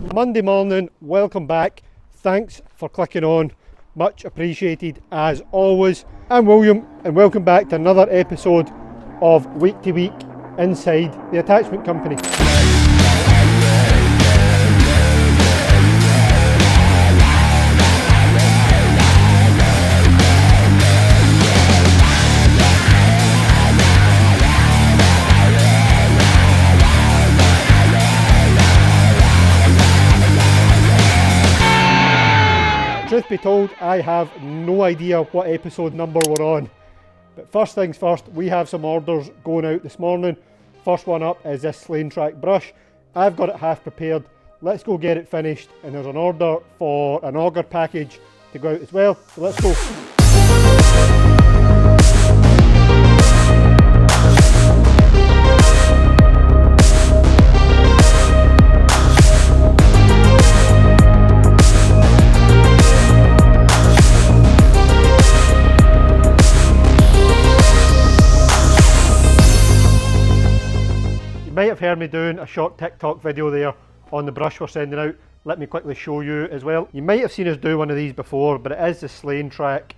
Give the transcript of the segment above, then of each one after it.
Monday morning, welcome back. Thanks for clicking on, much appreciated as always. I'm William and welcome back to another episode of Week to Week inside the attachment company. Truth be told, I have no idea what episode number we're on. But first things first, we have some orders going out this morning. First one up is this Slanetrac brush. I've got it half prepared. Let's go get it finished. And there's an order for an auger package to go out as well. So let's go. You might have heard me doing a short TikTok video there on the brush we're sending out. Let me quickly show you as well. You might have seen us do one of these before, but it is the Slanetrac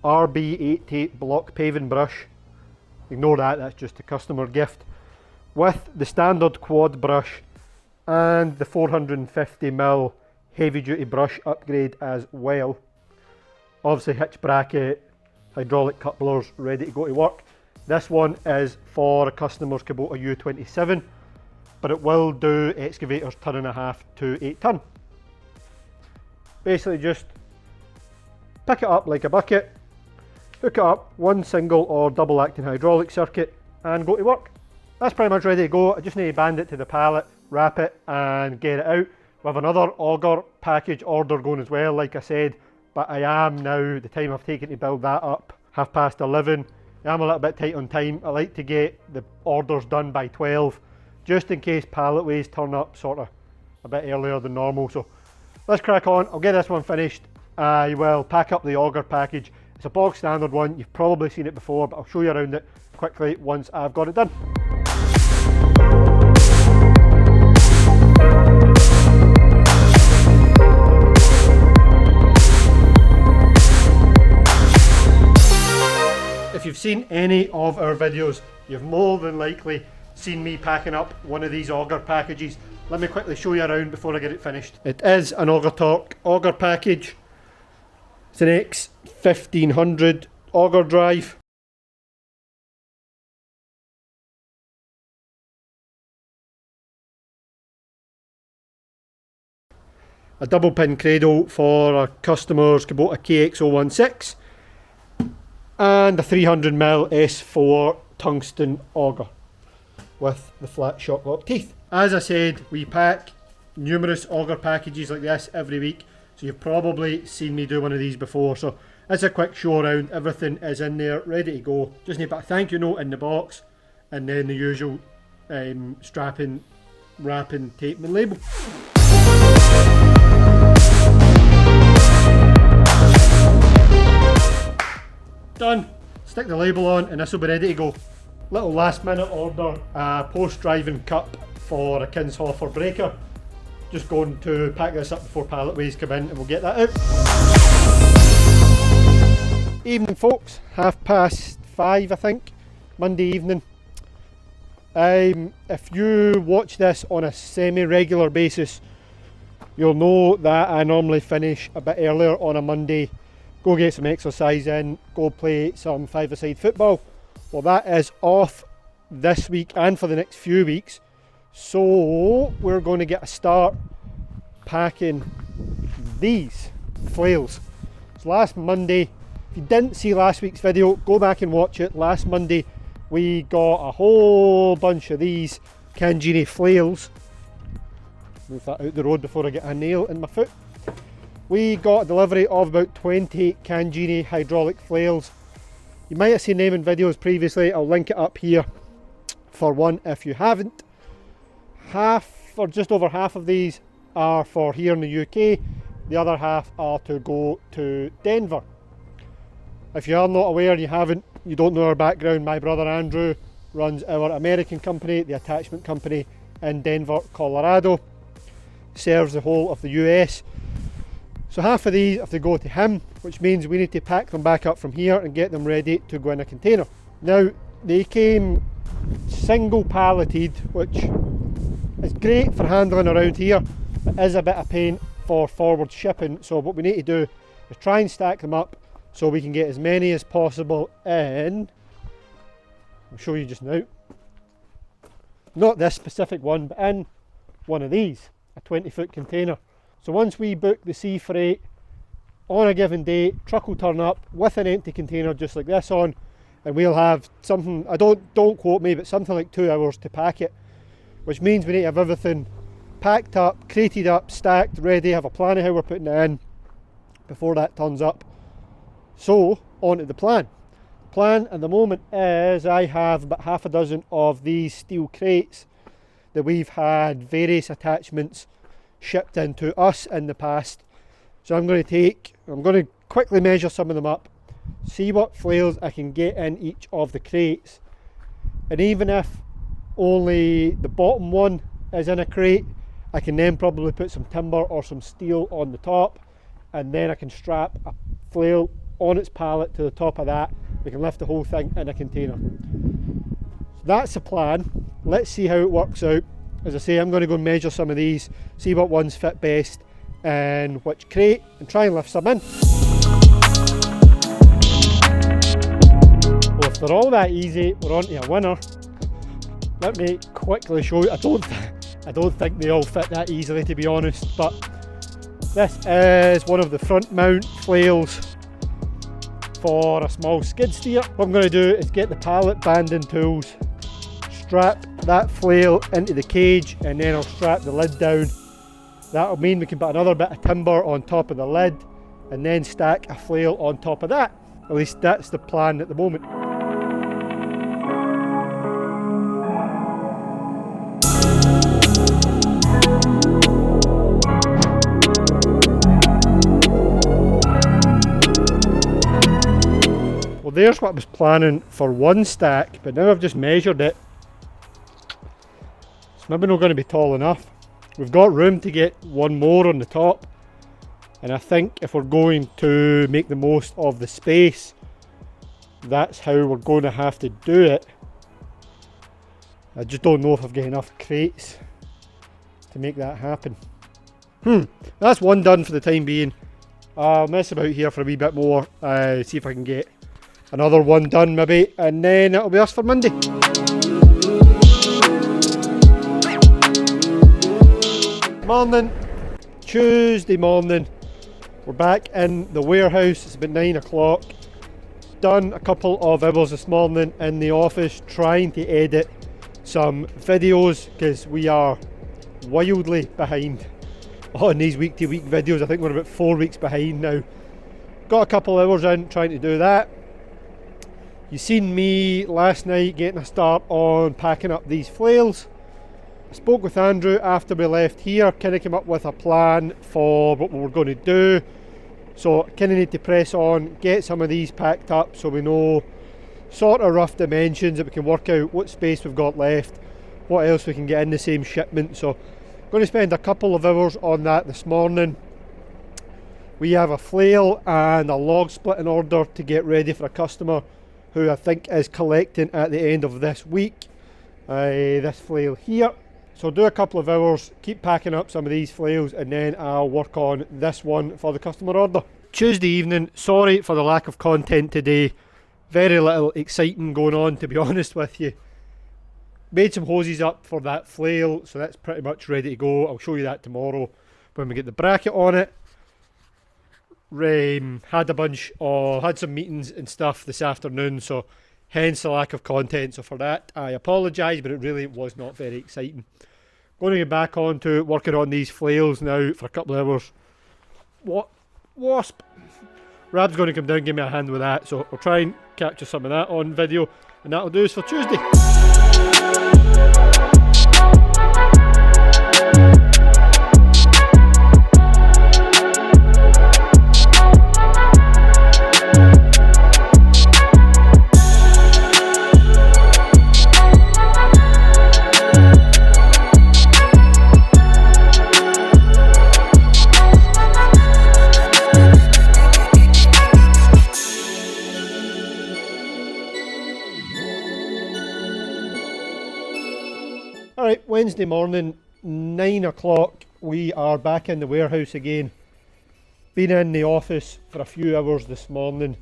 RB80 block paving brush. Ignore that, that's just a customer gift. With the standard quad brush and the 450mm heavy duty brush upgrade as well. Obviously hitch bracket, hydraulic couplers ready to go to work. This one is for a customer's Kubota U27, but it will do excavators 1.5 to 8 ton. Basically just pick it up like a bucket, hook it up, one single or double acting hydraulic circuit and go to work. That's pretty much ready to go. I just need to band it to the pallet, wrap it and get it out. We have another auger package order going as well, like I said, but I am now, the time I've taken to build that up, 11:30. I'm a little bit tight on time. I like to get the orders done by 12, just in case pallet ways turn up sort of a bit earlier than normal. So let's crack on. I'll get this one finished. I will pack up the auger package. It's a bog standard one. You've probably seen it before, but I'll show you around it quickly once I've got it done. If you've seen any of our videos, you've more than likely seen me packing up one of these auger packages. Let me quickly show you around before I get it finished. It is an Auger Torque auger package. It's an X1500 auger drive. A double pin cradle for a customer's Kubota KX016. And a 300mm S4 tungsten auger with the flat shock lock teeth. As I said, we pack numerous auger packages like this every week, so you've probably seen me do one of these before. So it's a quick show around. Everything is in there ready to go. Just need to put a thank you note in the box and then the usual strapping, wrapping, tape and label. Done. Stick the label on and this will be ready to go. Little last minute order, a post driving cup for a Kinshofer breaker. Just going to pack this up before pallet ways come in and we'll get that out. Evening folks, 5:30 I think, Monday evening. If you watch this on a semi-regular basis, you'll know that I normally finish a bit earlier on a Monday. Go get some exercise in, go play some five-a-side football. Well, that is off this week and for the next few weeks. So we're going to get a start packing these flails. So last Monday, if you didn't see last week's video, go back and watch it. Last Monday we got a whole bunch of these Cangini Flails. Move that out the road before I get a nail in my foot. We got a delivery of about 20 Cangini hydraulic flails. You might have seen them in videos previously. I'll link it up here for one if you haven't. Half, or just over half of these, are for here in the UK. The other half are to go to Denver. If you are not aware, you don't know our background, my brother Andrew runs our American company, the attachment company in Denver, Colorado. serves the whole of the US. So half of these have to go to him, which means we need to pack them back up from here and get them ready to go in a container. Now, they came single palleted, which is great for handling around here, but is a bit of pain for forward shipping. So what we need to do is try and stack them up so we can get as many as possible in. I'll show you just now. Not this specific one, but in one of these, a 20-foot container. So once we book the sea freight on a given day, truck will turn up with an empty container just like this on, and we'll have something, don't quote me, but something like 2 hours to pack it, which means we need to have everything packed up, crated up, stacked, ready, have a plan of how we're putting it in before that turns up. So, on to the plan. The plan at the moment is I have about half a dozen of these steel crates that we've had various attachments shipped into us in the past. So I'm going to quickly measure some of them up, see what flails I can get in each of the crates, and even if only the bottom one is in a crate, I can then probably put some timber or some steel on the top, and then I can strap a flail on its pallet to the top of that. We can lift the whole thing in a container. So that's the plan. Let's see how it works out. As I say, I'm going to go and measure some of these, see what ones fit best in which crate, and try and lift some in. Well, if they're all that easy, we're on to a winner. Let me quickly show you. I don't think they all fit that easily, to be honest, but this is one of the front mount flails for a small skid steer. What I'm going to do is get the pallet banding tools, strap that flail into the cage, and then I'll strap the lid down. That'll mean we can put another bit of timber on top of the lid and then stack a flail on top of that. At least that's the plan at the moment. Well, there's what I was planning for one stack, but now I've just measured it. It's maybe not going to be tall enough. We've got room to get one more on the top, and I think if we're going to make the most of the space, that's how we're going to have to do it. I just don't know if I've got enough crates to make that happen. That's one done for the time being. I'll mess about here for a wee bit more, see if I can get another one done maybe, and then it'll be us for Monday. Morning, Tuesday morning. We're back in the warehouse. It's about 9 o'clock. Done a couple of hours this morning in the office trying to edit some videos because we are wildly behind on these week-to-week videos. I think we're about 4 weeks behind now. Got a couple hours in trying to do that. You seen me last night getting a start on packing up these flails. I spoke with Andrew after we left here, kind of came up with a plan for what we were going to do. So kind of need to press on, get some of these packed up so we know sort of rough dimensions, that we can work out what space we've got left, what else we can get in the same shipment. So I'm going to spend a couple of hours on that this morning. We have a flail and a log split in order to get ready for a customer who I think is collecting at the end of this week. This flail here. So do a couple of hours, keep packing up some of these flails, and then I'll work on this one for the customer order. Tuesday evening, sorry for the lack of content today. Very little exciting going on, to be honest with you. Made some hoses up for that flail, so that's pretty much ready to go. I'll show you that tomorrow when we get the bracket on it. Had some meetings and stuff this afternoon, so hence the lack of content. So for that, I apologise, but it really was not very exciting. Going to get back on to working on these flails now for a couple of hours. What? Wasp! Rab's going to come down and give me a hand with that, so I'll try and capture some of that on video, and that'll do us for Tuesday. Alright, Wednesday morning, 9 o'clock, we are back in the warehouse again. Been in the office for a few hours this morning.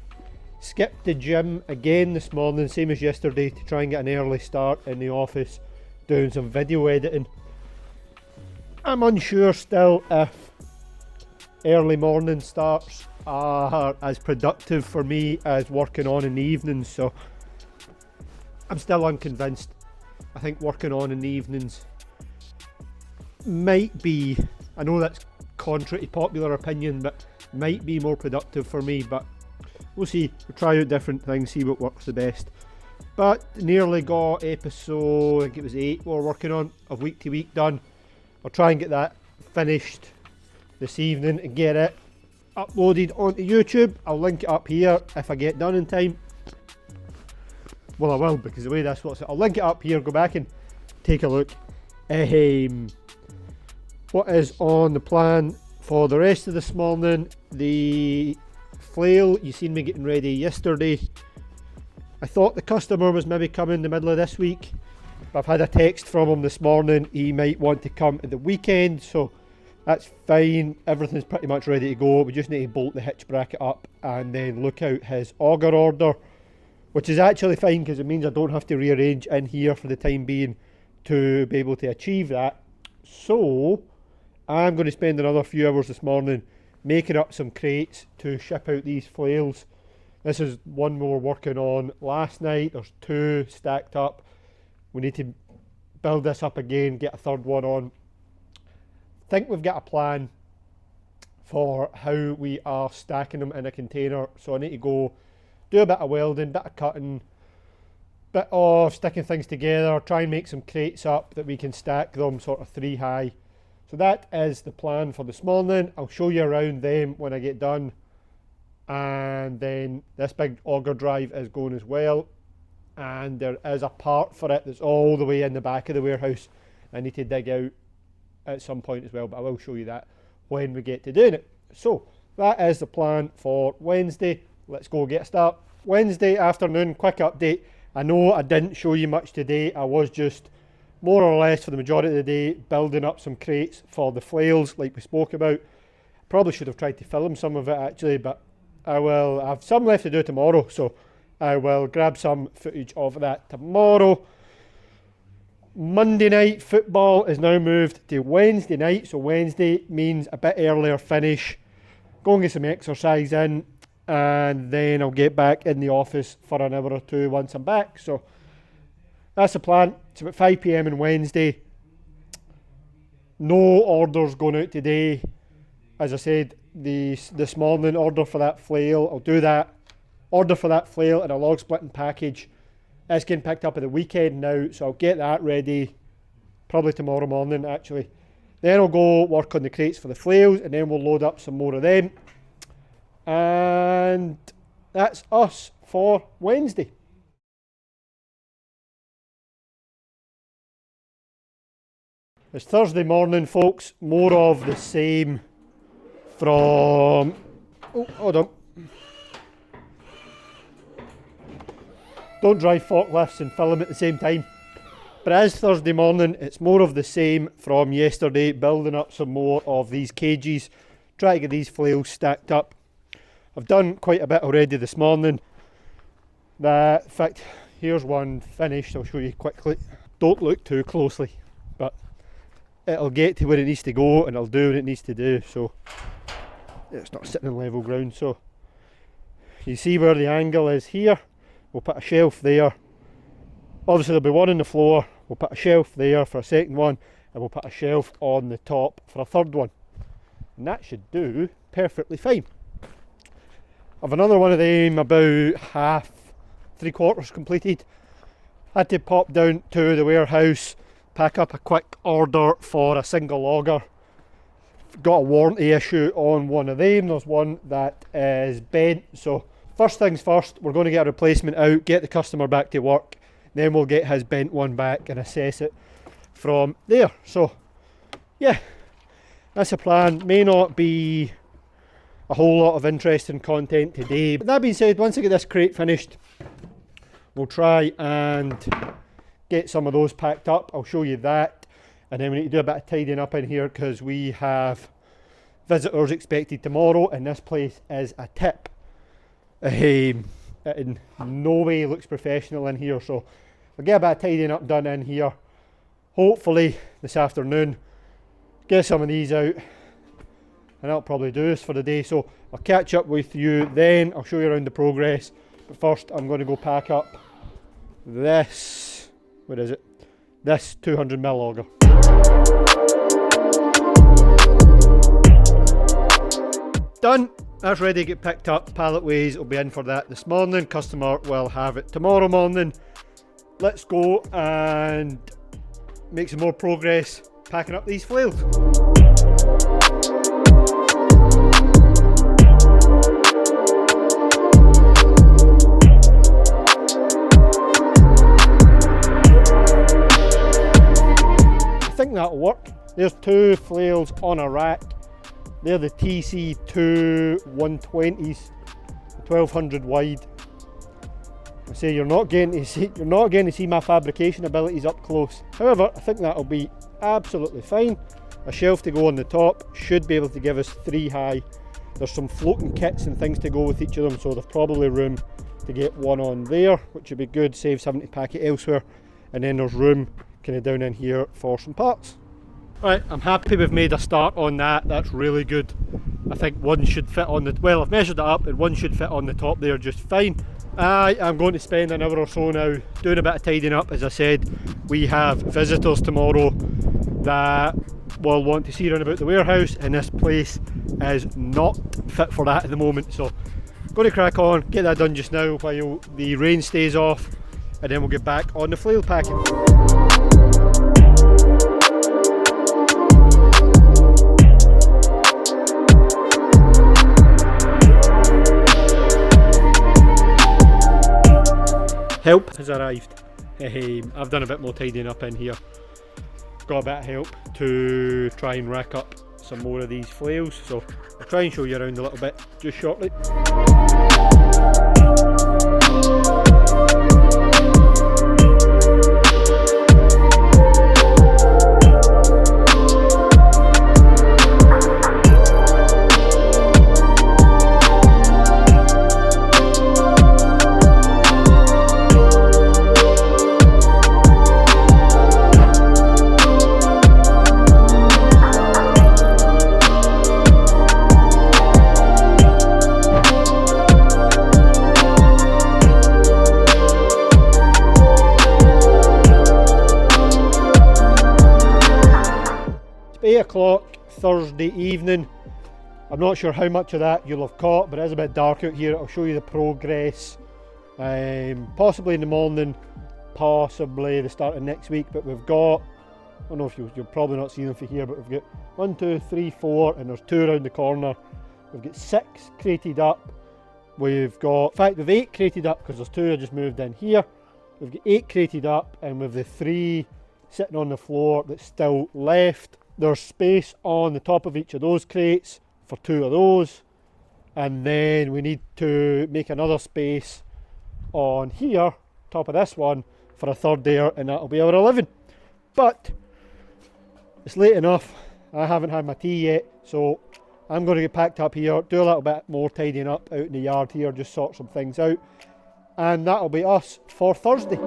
Skipped the gym again this morning, same as yesterday, to try and get an early start in the office, doing some video editing. I'm unsure still if early morning starts are as productive for me as working on in the evenings, so I'm still unconvinced. I think working on in the evenings might be, I know that's contrary to popular opinion, but might be more productive for me, but we'll see. We'll try out different things, see what works the best. But nearly got episode, I think it was 8 we're working on, of Week to Week done. I'll try and get that finished this evening and get it uploaded onto YouTube. I'll link it up here if I get done in time. Well, I will, because the way this works, I'll link it up here, go back and take a look. What is on the plan for the rest of this morning? The flail, you seen me getting ready yesterday. I thought the customer was maybe coming in the middle of this week, but I've had a text from him this morning. He might want to come at the weekend, so that's fine. Everything's pretty much ready to go. We just need to bolt the hitch bracket up and then look out his auger order, which is actually fine because it means I don't have to rearrange in here for the time being to be able to achieve that. So I'm going to spend another few hours this morning making up some crates to ship out these flails. This is one we were working on last night. There's 2 stacked up. We need to build this up again, get a third one on. I think we've got a plan for how we are stacking them in a container. So I need to go do a bit of welding, bit of cutting, bit of sticking things together, try and make some crates up that we can stack them sort of 3 high. So that is the plan for this morning. I'll show you around them when I get done. And then this big auger drive is going as well. And there is a part for it that's all the way in the back of the warehouse I need to dig out at some point as well, but I will show you that when we get to doing it. So that is the plan for Wednesday. Let's go get a start. Wednesday afternoon, quick update. I know I didn't show you much today. I was just more or less for the majority of the day building up some crates for the flails like we spoke about. Probably should have tried to film some of it actually, but I have some left to do tomorrow, so I will grab some footage of that tomorrow. Monday night football is now moved to Wednesday night, so Wednesday means a bit earlier finish. Go and get some exercise in, and then I'll get back in the office for an hour or 2 once I'm back. So that's the plan. It's about 5 PM on Wednesday. No orders going out today. As I said, this morning order for that flail. I'll do that. Order for that flail and a log splitting package. It's getting picked up at the weekend now, so I'll get that ready probably tomorrow morning actually. Then I'll go work on the crates for the flails, and then we'll load up some more of them. And that's us for Wednesday. It's Thursday morning, folks. More of the same from... Oh, hold on. Don't drive forklifts and film at the same time. But as Thursday morning, it's more of the same from yesterday, building up some more of these cages, try to get these flails stacked up. I've done quite a bit already this morning. In fact, here's one finished, I'll show you quickly. Don't look too closely, but it'll get to where it needs to go and it'll do what it needs to do, so it's not sitting on level ground. So you see where the angle is here. We'll put a shelf there. Obviously there'll be one on the floor. We'll put a shelf there for a second one, and we'll put a shelf on the top for a third one. And that should do perfectly fine. I've another one of them about half, 3/4 completed. Had to pop down to the warehouse, pack up a quick order for a single auger. Got a warranty issue on one of them. There's one that is bent, so first things first, we're going to get a replacement out, get the customer back to work, then we'll get his bent one back and assess it from there. So yeah, that's the plan. May not be a whole lot of interesting content today, but that being said, once I get this crate finished, we'll try and get some of those packed up. I'll show you that, and then we need to do a bit of tidying up in here because we have visitors expected tomorrow, and this place is a tip. It in no way looks professional in here, so we'll get a bit of tidying up done in here. Hopefully this afternoon, get some of these out, and that'll probably do us for the day. So I'll catch up with you then. I'll show you around the progress, but first I'm going to go pack up this, what is it? This 200mm auger. Done. That's ready to get picked up. Pallet ways will be in for that this morning. Customer will have it tomorrow morning. Let's go and make some more progress packing up these flails. I think that'll work. There's 2 flails on a rack. They're the TC2 120s, 1200 wide. I say you're not getting to see my fabrication abilities up close. However, I think that'll be absolutely fine. A shelf to go on the top should be able to give us 3 high. There's some floating kits and things to go with each of them, so there's probably room to get one on there, which would be good, saves having to pack it elsewhere. And then there's room kind of down in here for some parts. Right, I'm happy we've made a start on that. That's really good. I think one should fit on the, well, I've measured it up and one should fit on the top there just fine. I am going to spend an hour or so now doing a bit of tidying up. As I said, we have visitors tomorrow that will want to see around about the warehouse, and this place is not fit for that at the moment. So I'm going to crack on, get that done just now while the rain stays off, and then we'll get back on the flail packing. Help has arrived. I've done a bit more tidying up in here. Got a bit of help to try and rack up some more of these flails, so I'll try and show you around a little bit just shortly. It's 8 o'clock Thursday evening. I'm not sure how much of that you'll have caught, but it is a bit dark out here. I'll show you the progress possibly in the morning, possibly the start of next week. But we've got, I don't know if you'll probably not see them for here, but we've got 1, 2, 3, 4, and there's 2 around the corner. We've got 6 crated up. We've got, in fact, we've 8 crated up because there's 2 I just moved in here. We've got 8 crated up, and with the 3 sitting on the floor that's still left. There's space on the top of each of those crates for 2 of those, and then we need to make another space on here, top of this one, for a 3rd there, and that'll be our 11. But it's late enough. I haven't had my tea yet, so I'm going to get packed up here, do a little bit more tidying up out in the yard here, just sort some things out, and that'll be us for Thursday.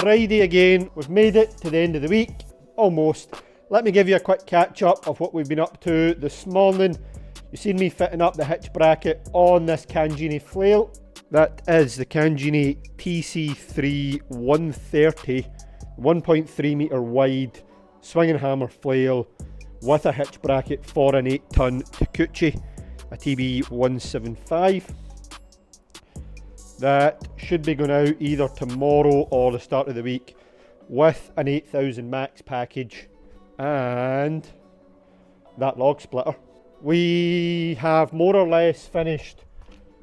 Friday again, we've made it to the end of the week, almost. Let me give you a quick catch up of what we've been up to this morning. You've seen me fitting up the hitch bracket on this Cangini Flail. That is the Cangini TC3 130, 1.3 metre wide swinging hammer flail with a hitch bracket for an 8-ton Takeuchi, a TB175. That should be going out either tomorrow or the start of the week. with an 8000 max package and that log splitter. We have more or less finished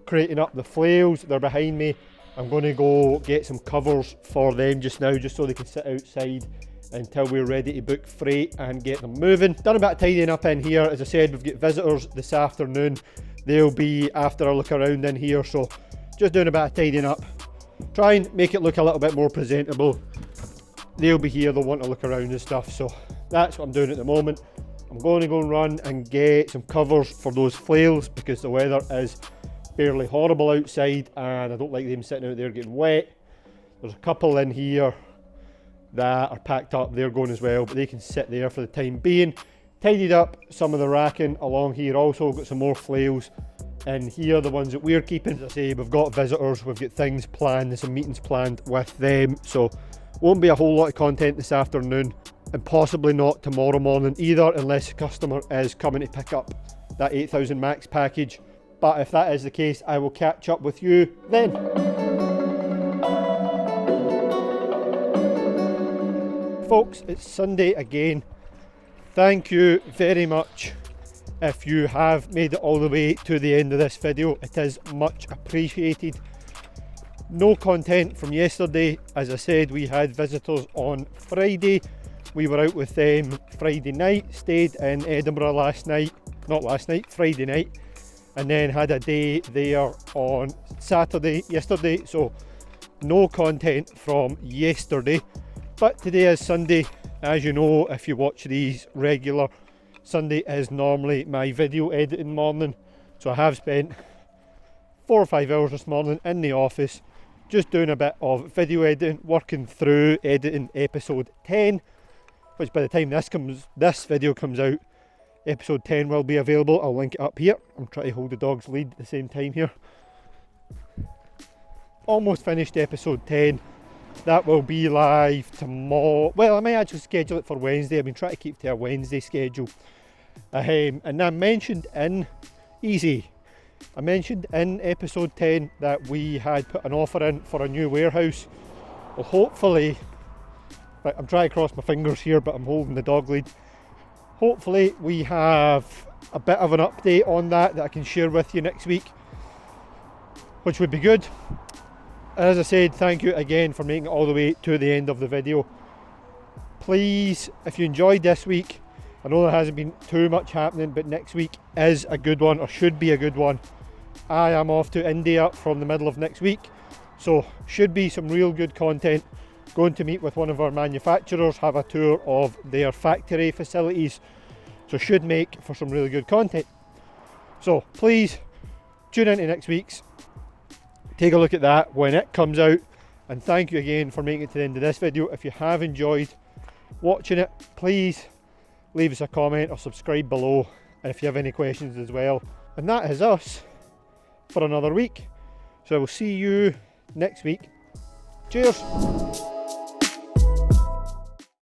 crating up the flails. They're behind me. I'm going to go get some covers for them just now, just so they can sit outside until we're ready to book freight and get them moving. Done a bit of tidying up in here. As I said, we've got visitors this afternoon. They'll be after a look around in here, so just doing a bit of tidying up. Try and make it look a little bit more presentable. They'll be here, they'll want to look around and stuff, so that's what I'm doing at the moment. I'm going to go and run and get some covers for those flails because the weather is fairly horrible outside and I don't like them sitting out there getting wet. There's a couple in here that are packed up, they're going as well, but they can sit there for the time being. Tidied up some of the racking along here, also got some more flails in here, the ones that we're keeping. As I say, we've got visitors, we've got things planned, there's some meetings planned with them, so won't be a whole lot of content this afternoon and possibly not tomorrow morning either, unless a customer is coming to pick up that 8000 max package. But if that is the case, I will catch up with you then. Folks, it's Sunday again. Thank you very much if you have made it all the way to the end of this video. It is much appreciated. No content from yesterday. As I said, we had visitors on Friday. We were out with them Friday night, stayed in Edinburgh Friday night, and then had a day there on yesterday, so no content from yesterday. But today is Sunday. As you know, if you watch these regular, Sunday is normally my video editing morning, so I have spent 4 or 5 hours this morning in the office just doing a bit of video editing, working through editing episode 10, which by the time this video comes out, episode 10 will be available. I'll link it up here. I'm trying to hold the dog's lead at the same time here. Almost finished episode 10. That will be live tomorrow. Well, I may actually schedule it for Wednesday. I've been trying to keep to a Wednesday schedule. And I mentioned in episode 10 that we had put an offer in for a new warehouse. Well, hopefully, I'm trying to cross my fingers here, but I'm holding the dog lead. Hopefully we have a bit of an update on that I can share with you next week, which would be good. As I said, thank you again for making it all the way to the end of the video. Please, if you enjoyed this week, I know there hasn't been too much happening, but next week is a good one, or should be a good one. I am off to India from the middle of next week, so should be some real good content. Going to meet with one of our manufacturers, have a tour of their factory facilities, so should make for some really good content. So please tune into next week's, take a look at that when it comes out, and thank you again for making it to the end of this video. If you have enjoyed watching it, please leave us a comment or subscribe below, and if you have any questions as well. And that is us for another week, so I will see you next week. Cheers.